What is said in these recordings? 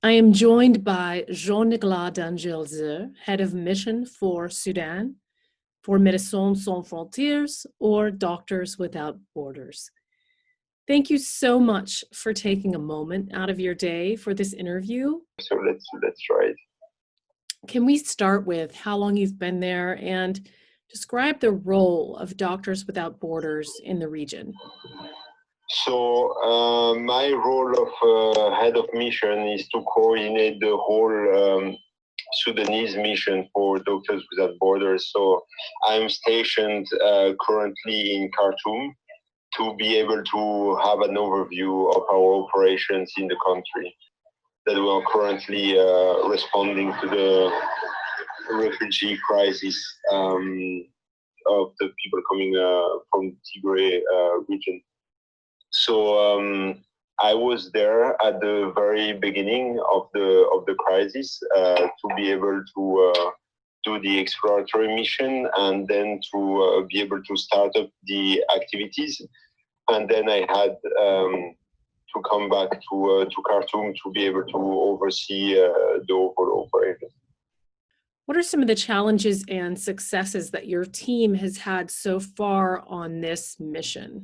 I am joined by Jean-Nicolas Dangelser, Head of Mission for Sudan, for Médecins Sans Frontières, or Doctors Without Borders. Thank you so much for taking a moment out of your day for this interview. So let's try it. Can we start with how long you've been there and describe the role of Doctors Without Borders in the region? So my role of head of mission is to coordinate the whole Sudanese mission for Doctors Without Borders. So I'm stationed currently in Khartoum to be able to have an overview of our operations in the country, that we are currently responding to the refugee crisis of the people coming from Tigray region. So I was there at the very beginning of the crisis to be able to do the exploratory mission, and then to be able to start up the activities. And then I had to come back to Khartoum to be able to oversee the overall operation. What are some of the challenges and successes that your team has had so far on this mission?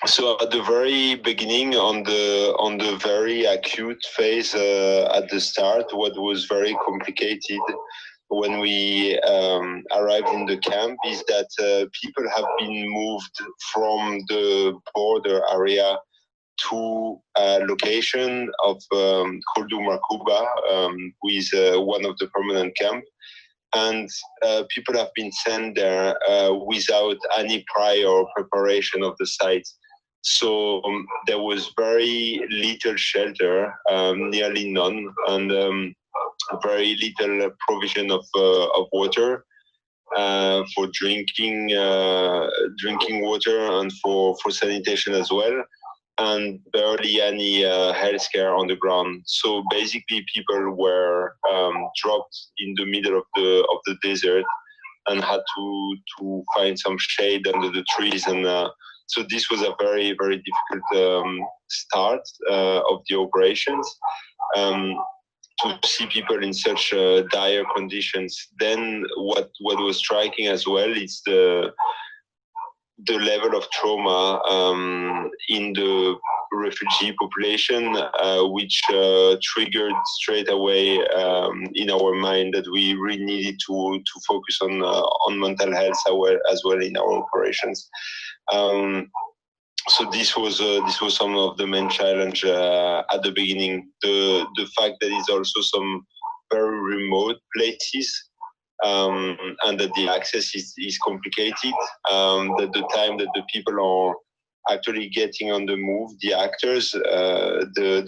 So at the very beginning, on the very acute phase at the start, what was very complicated when we arrived in the camp is that people have been moved from the border area to a location of called Um Rakuba, who is one of the permanent camp. And people have been sent there without any prior preparation of the site. So there was very little shelter, nearly none, and very little provision of water for drinking water, and for sanitation as well, and barely any healthcare on the ground. So basically, people were dropped in the middle of the desert and had to find some shade under the trees. And so this was a very, very difficult start of the operations. To see people in such dire conditions. Then what was striking as well is the level of trauma in the refugee population, which triggered straight away in our mind that we really needed to focus on mental health as well in our operations. So this was some of the main challenge at the beginning. The fact that it's also some very remote places, and that the access is complicated. That the time that the people are actually getting on the move, the actors, the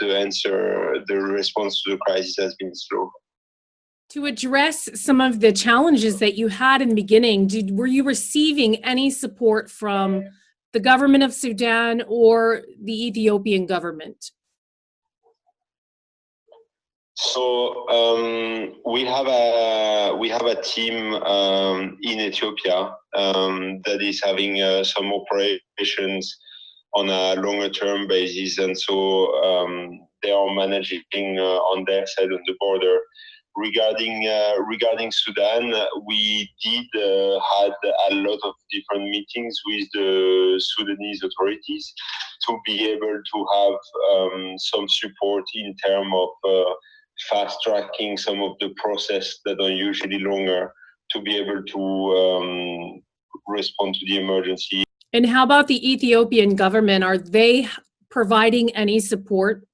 response to the crisis has been slow. To address some of the challenges that you had in the beginning, were you receiving any support from the government of Sudan or the Ethiopian government? So we have a team in Ethiopia that is having some operations on a longer term basis, and so they are managing on their side of the border. Regarding Sudan, we did had a lot of different meetings with the Sudanese authorities to be able to have some support in terms of fast tracking some of the process that are usually longer, to be able to respond to the emergency. And how about the Ethiopian government? Are they providing any support?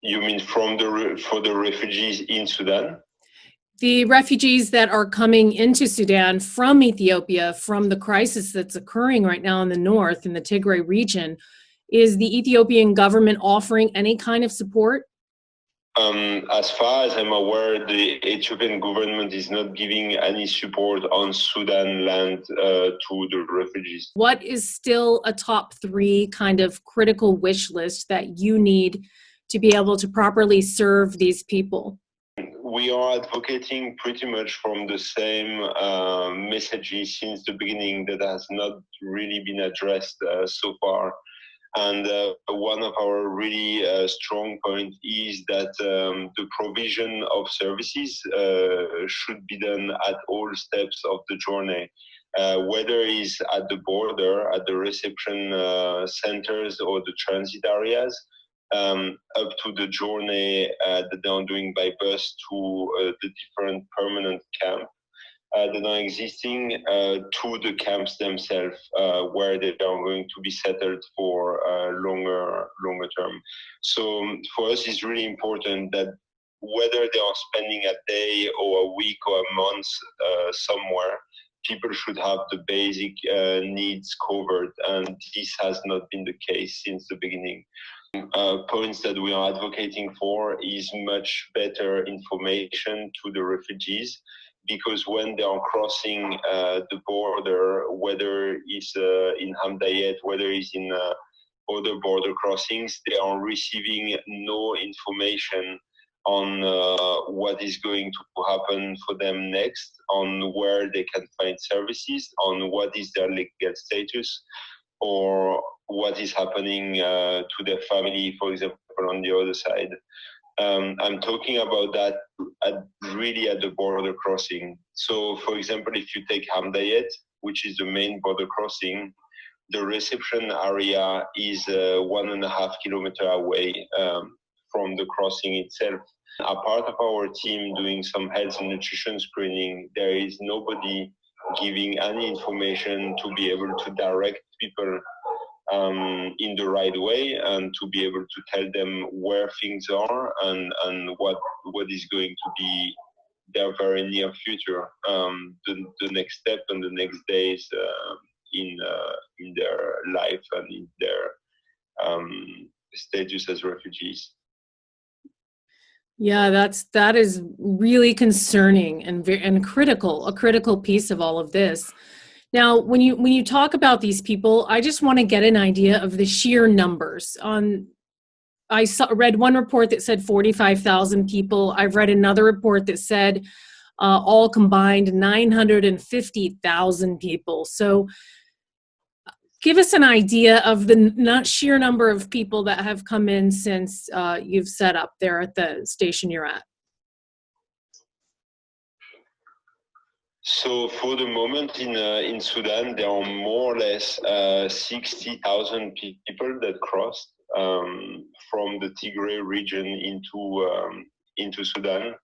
You mean for the refugees in Sudan? The refugees that are coming into Sudan from Ethiopia, from the crisis that's occurring right now in the north, in the Tigray region, is the Ethiopian government offering any kind of support? As far as I'm aware, the Ethiopian government is not giving any support on Sudan land to the refugees. What is still a top 3 kind of critical wish list that you need to be able to properly serve these people? We are advocating pretty much from the same messages since the beginning that has not really been addressed so far. And one of our really strong points is that the provision of services should be done at all steps of the journey, whether it's at the border, at the reception centers or the transit areas, up to the journey that they're doing by bus to the different permanent camps that are existing to the camps themselves, where they are going to be settled for longer term. So for us, it's really important that whether they are spending a day or a week or a month somewhere, people should have the basic needs covered, and this has not been the case since the beginning. Points that we are advocating for is much better information to the refugees, because when they are crossing the border, whether it's in Hamdayet, whether it's in other border crossings, they are receiving no information on what is going to happen for them next, on where they can find services, on what is their legal status, or what is happening to their family, for example, on the other side. I'm talking about that really at the border crossing. So, for example, if you take Hamdayet, which is the main border crossing, the reception area is 1.5 kilometers away from the crossing itself. A part of our team doing some health and nutrition screening, there is nobody giving any information to be able to direct people in the right way, and to be able to tell them where things are and what is going to be their very near future, the next step and the next days in their life and in their status as refugees. Yeah, that is really concerning and critical, a critical piece of all of this. Now, when you talk about these people, I just want to get an idea of the sheer numbers. Read one report that said 45,000 people. I've read another report that said all combined 950,000 people. So give us an idea of the sheer number of people that have come in since you've set up there at the station you're at. So for the moment in Sudan, there are more or less 60,000 people that crossed from the Tigray region into Sudan.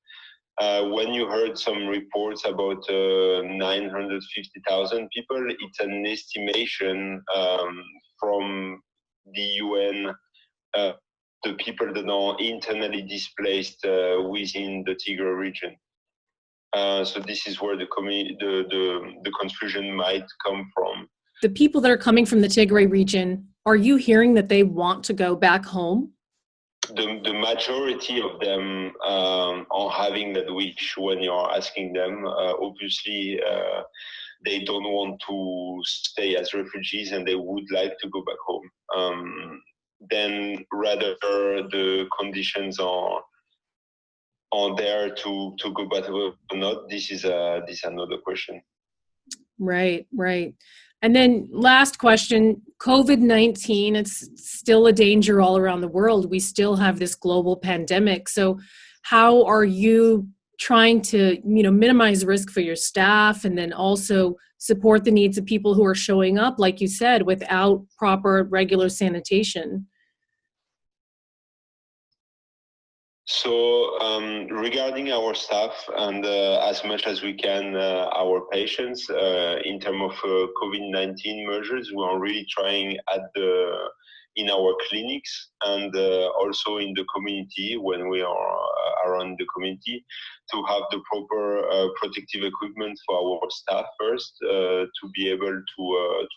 When you heard some reports about 950,000 people, it's an estimation from the UN, the people that are internally displaced within the Tigray region. So this is where the confusion might come from. The people that are coming from the Tigray region, are you hearing that they want to go back home? The majority of them are having that wish when you're asking them. Obviously, they don't want to stay as refugees and they would like to go back home. Then rather the conditions are there to go back or not, this is another question. Right. And then last question, COVID-19, it's still a danger all around the world. We still have this global pandemic. So how are you trying to, minimize risk for your staff and then also support the needs of people who are showing up, like you said, without proper regular sanitation? So regarding our staff and as much as we can our patients, in terms of COVID-19 measures, we are really trying in our clinics and also in the community when we are around the community to have the proper protective equipment for our staff first to be able to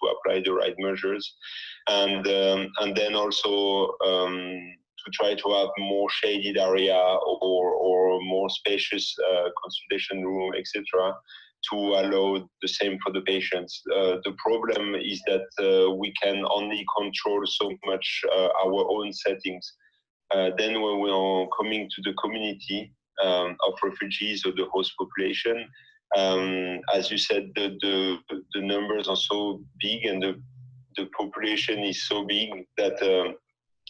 apply the right measures, and then also to try to have more shaded area or more spacious consultation room, etc., to allow the same for the patients. The problem is that we can only control so much our own settings. Then when we are coming to the community of refugees or the host population, as you said, the numbers are so big and the the population is so big that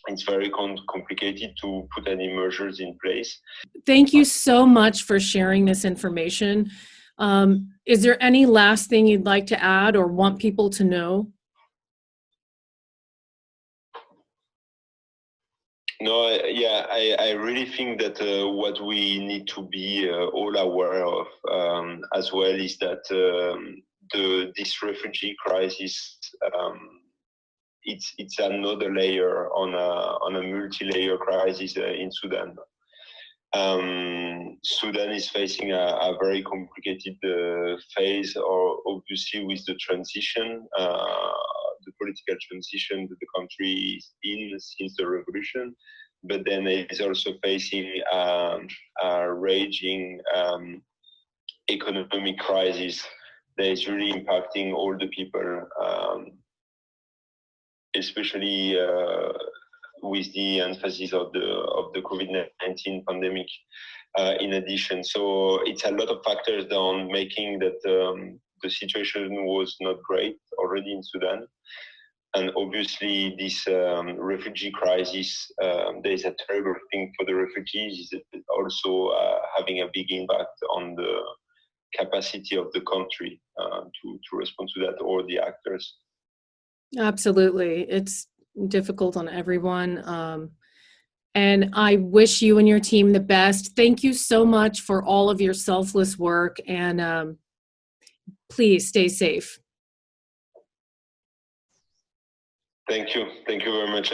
it's very complicated to put any measures in place. Thank you so much for sharing this information. Is there any last thing you'd like to add or want people to know? No, yeah, I really think that what we need to be all aware of as well is that this refugee crisis, it's another layer on a multi-layer crisis in Sudan. Sudan is facing a very complicated phase, or obviously with the transition, the political transition that the country is in since the revolution, but then it is also facing a raging economic crisis that is really impacting all the people, especially with the emphasis of the COVID-19 pandemic in addition. So it's a lot of factors on making that the situation was not great already in Sudan. And obviously this refugee crisis, there is a terrible thing for the refugees, is also having a big impact on the capacity of the country to respond to that, or the actors. Absolutely. It's difficult on everyone. And I wish you and your team the best. Thank you so much for all of your selfless work, and please stay safe. Thank you. Thank you very much.